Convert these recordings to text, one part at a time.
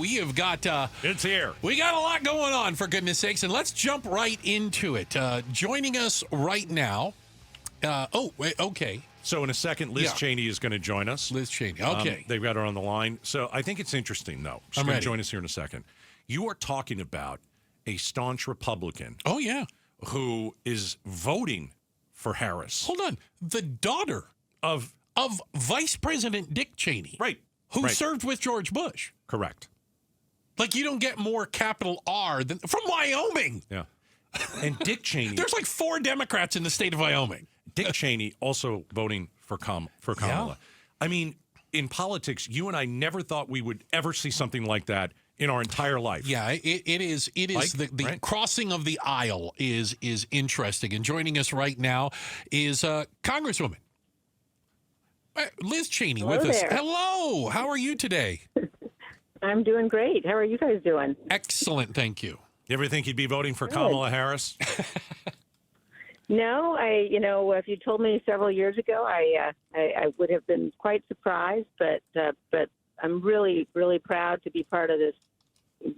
We have got... it's here. We got a lot going on, for goodness sakes, and let's jump right into it. Joining us right now... okay. So in a second, Liz Cheney is going to join us. Liz Cheney, okay. They've got her on the line. So I think it's interesting, though. She's going to join us here in a second. You are talking about a staunch Republican. Oh, yeah. Who is voting for Harris. Hold on. The daughter of Vice President Dick Cheney. Right. Who served with George Bush. Correct. Like, you don't get more capital R than from Wyoming. Yeah. And Dick Cheney. There's like 4 Democrats in the state of Wyoming. Dick Cheney also voting for Kamala. Yeah. I mean, in politics, you and I never thought we would ever see something like that in our entire life. Yeah, it is. The crossing of the aisle is interesting. And joining us right now is Congresswoman Liz Cheney with us. Hello. How are you today? I'm doing great. How are you guys doing? Excellent, thank you. You ever think you'd be voting for Kamala Harris? No, if you told me several years ago, I would have been quite surprised. But I'm really, really proud to be part of this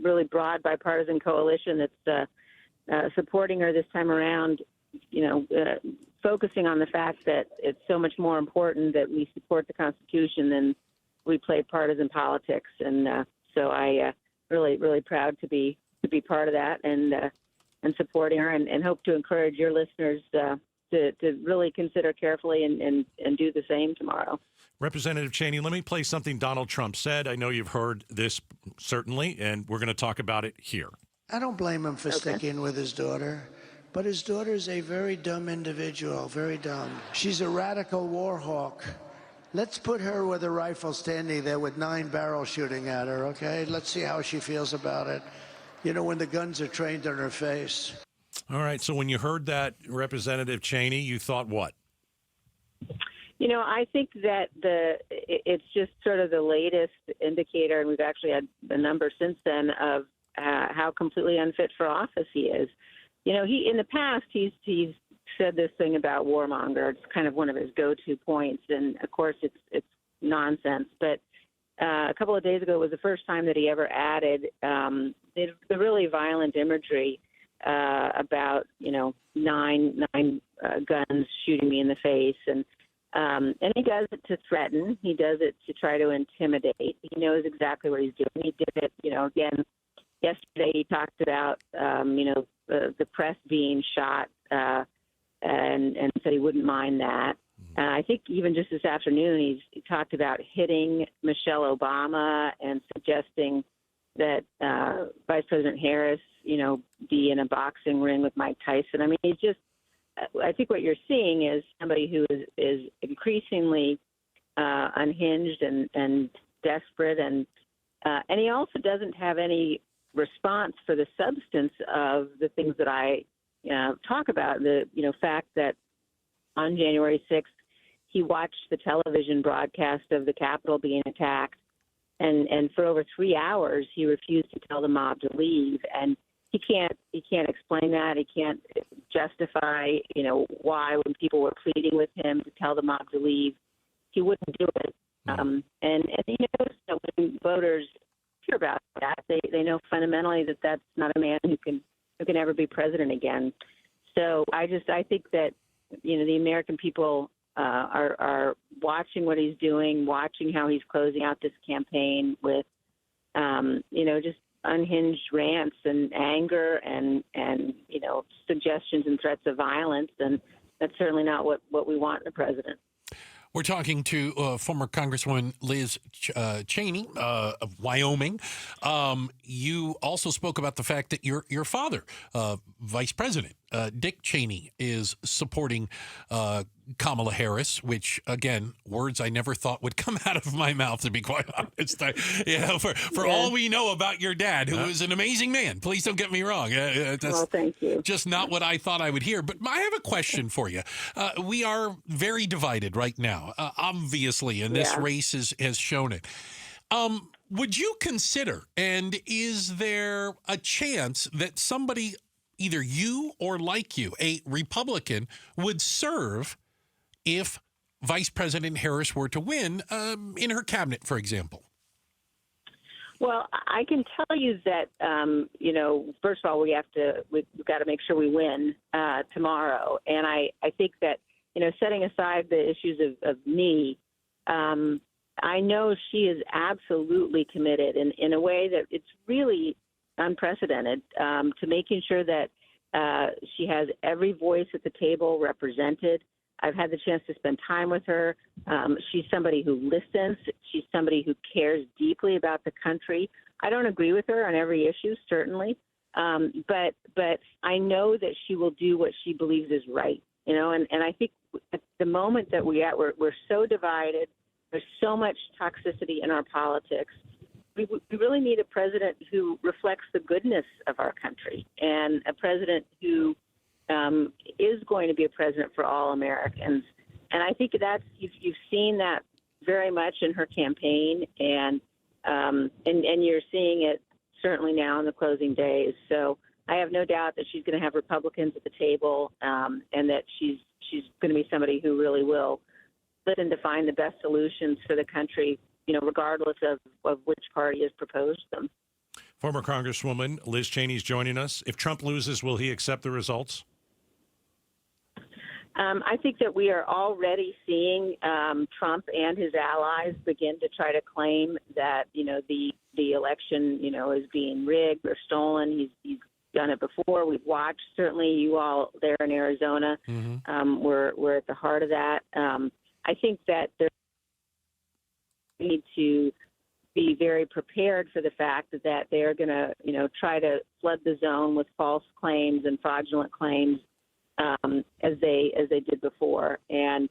really broad bipartisan coalition that's supporting her this time around. Focusing on the fact that it's so much more important that we support the Constitution than we play partisan politics, and so I really, really proud to be part of that and supporting her, and hope to encourage your listeners to really consider carefully and do the same tomorrow. Representative Cheney, let me play something Donald Trump said. I know you've heard this, certainly, and we're going to talk about it here. I don't blame him for sticking with his daughter, but his daughter is a very dumb individual, very dumb. She's a radical war hawk. Let's put her with a rifle standing there with 9 barrels shooting at her, okay? Let's see how she feels about it. When the guns are trained on her face. All right, so when you heard that, Representative Cheney, you thought what? I think that it's just sort of the latest indicator, and we've actually had a number since then, of how completely unfit for office he is. He in the past, he's said this thing about warmonger. It's kind of one of his go-to points, and of course it's nonsense. But a couple of days ago was the first time that he ever added the really violent imagery about 9 guns shooting me in the face, and he does it to threaten. He does it to try to intimidate. He knows exactly what he's doing. He did it, again yesterday. He talked about the press being shot and said he wouldn't mind that. I think even just this afternoon, he talked about hitting Michelle Obama and suggesting that Vice President Harris, be in a boxing ring with Mike Tyson. I mean, I think what you're seeing is somebody who is increasingly unhinged and desperate, and he also doesn't have any response for the substance of the things that I talk about. The fact that on January 6th, he watched the television broadcast of the Capitol being attacked, and for over 3 hours he refused to tell the mob to leave. And he can't explain that. He can't justify why, when people were pleading with him to tell the mob to leave, he wouldn't do it. And he knows that when voters hear about that, they know fundamentally that that's not a man who can ever be president again. So I think that the American people are watching what he's doing, watching how he's closing out this campaign with just unhinged rants and anger and suggestions and threats of violence, and that's certainly not what we want in a president. We're talking to former Congresswoman Liz Cheney of Wyoming. You also spoke about the fact that your father, Vice President Dick Cheney, is supporting Kamala Harris, which, again, words I never thought would come out of my mouth, to be quite honest. For all we know about your dad, who is an amazing man. Please don't get me wrong. That's thank you. Just not what I thought I would hear. But I have a question for you. We are very divided right now, obviously, and this race has shown it. Would you consider, and is there a chance that somebody, either you or like you, a Republican, would serve if Vice President Harris were to win in her cabinet, for example? Well, I can tell you that, first of all, we've got to make sure we win tomorrow. And I think that, setting aside the issues of me, I know she is absolutely committed in a way that it's really unprecedented to making sure that she has every voice at the table represented. I've had the chance to spend time with her. She's somebody who listens. She's somebody who cares deeply about the country. I don't agree with her on every issue, certainly, but I know that she will do what she believes is right. And I think at the moment that we're so divided. There's so much toxicity in our politics. We really need a president who reflects the goodness of our country, and a president who is going to be a president for all Americans. And I think you've seen that very much in her campaign, and you're seeing it certainly now in the closing days. So I have no doubt that she's going to have Republicans at the table, and that she's going to be somebody who really will listen to find the best solutions for the country, regardless of which party has proposed them. Former Congresswoman Liz Cheney's joining us. If Trump loses, will he accept the results? I think that we are already seeing Trump and his allies begin to try to claim that, the election, is being rigged or stolen. He's done it before. We've watched, certainly you all there in Arizona, we're at the heart of that. I think that there need to be very prepared for the fact that they're going to, try to flood the zone with false claims and fraudulent claims as they did before. And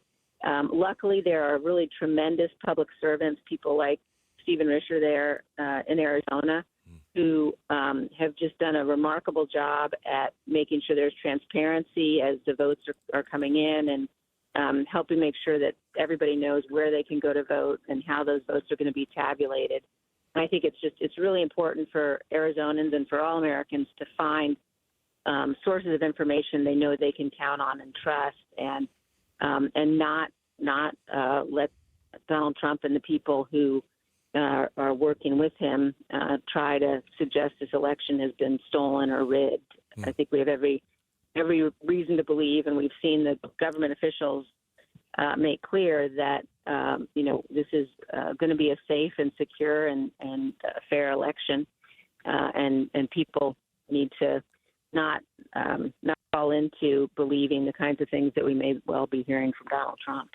luckily, there are really tremendous public servants, people like Stephen Risher there in Arizona, who have just done a remarkable job at making sure there's transparency as the votes are coming in, and helping make sure that everybody knows where they can go to vote and how those votes are going to be tabulated. And I think it's really important for Arizonans and for all Americans to find sources of information they know they can count on and trust, and not let Donald Trump and the people who are working with him try to suggest this election has been stolen or rigged. I think we have every reason to believe, and we've seen the government officials make clear that this is going to be a safe and secure and a fair election, and people need to not fall into believing the kinds of things that we may well be hearing from Donald Trump.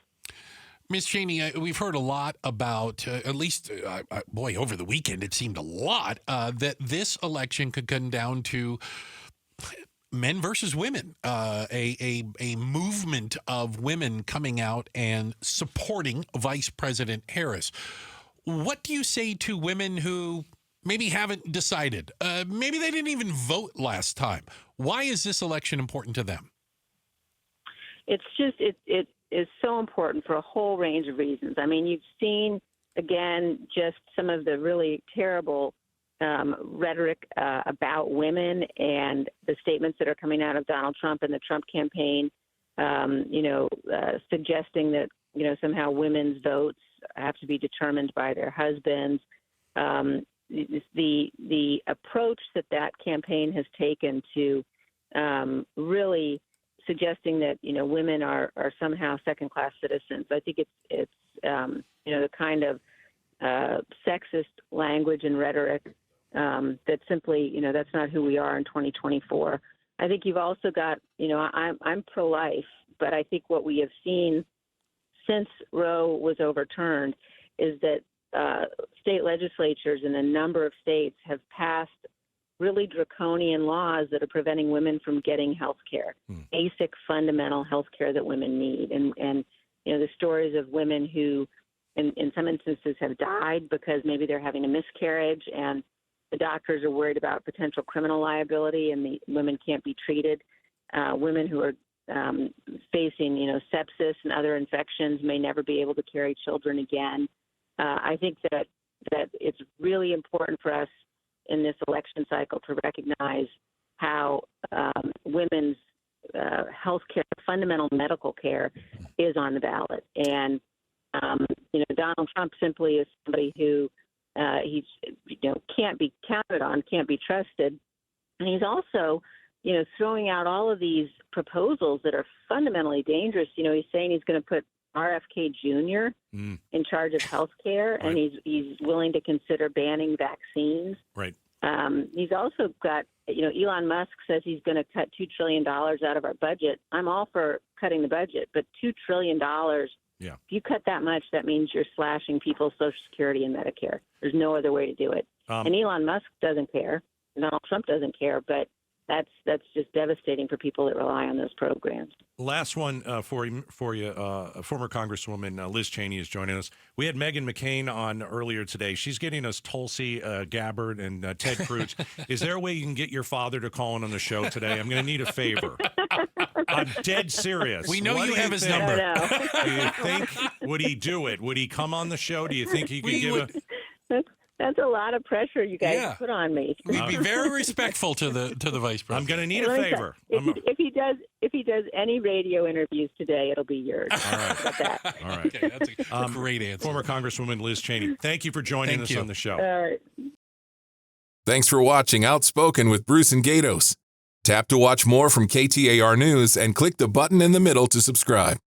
Ms. Cheney, we've heard a lot about, at least, over the weekend, it seemed a lot, that this election could come down to men versus women, a movement of women coming out and supporting Vice President Harris. What do you say to women who maybe haven't decided? Maybe they didn't even vote last time. Why is this election important to them? It is so important for a whole range of reasons. I mean, you've seen, again, just some of the really terrible rhetoric about women and the statements that are coming out of Donald Trump and the Trump campaign, suggesting that, somehow women's votes have to be determined by their husbands. The approach that campaign has taken to really suggesting that, women are somehow second-class citizens. I think it's the kind of sexist language and rhetoric that simply, that's not who we are in 2024. I think you've also got, I'm pro-life, but I think what we have seen since Roe was overturned is that state legislatures in a number of states have passed really draconian laws that are preventing women from getting health care, basic fundamental health care that women need. And the stories of women who in some instances have died because maybe they're having a miscarriage and the doctors are worried about potential criminal liability and the women can't be treated. Women who are facing, sepsis and other infections may never be able to carry children again. I think that it's really important for us in this election cycle to recognize how women's health care, fundamental medical care, is on the ballot. And, Donald Trump simply is somebody who He's can't be counted on, can't be trusted, and he's also throwing out all of these proposals that are fundamentally dangerous. He's saying he's going to put RFK Jr. in charge of health care, and he's willing to consider banning vaccines. Right. He's also got, Elon Musk says he's going to cut $2 trillion out of our budget. I'm all for cutting the budget, but $2 trillion, if you cut that much, that means you're slashing people's Social Security and Medicare. There's no other way to do it. And Elon Musk doesn't care. Donald Trump doesn't care, but that's just devastating for people that rely on those programs. Last one for you. Former Congresswoman Liz Cheney is joining us. We had Meghan McCain on earlier today. She's getting us Tulsi Gabbard and Ted Cruz. Is there a way you can get your father to call in on the show today? I'm going to need a favor. I'm dead serious. We know you have his number. Do you think, would he do it? Would he come on the show? Do you think he could give That's a lot of pressure you guys put on me. We'd be very respectful to the vice president. I'm going to need a favor. If he does any radio interviews today, it'll be yours. All right. How about that? All right. Okay, that's a great answer. Former Congresswoman Liz Cheney, thank you for joining us on the show. All right. Thanks for watching Outspoken with Bruce and Gaydos. Tap to watch more from KTAR News and click the button in the middle to subscribe.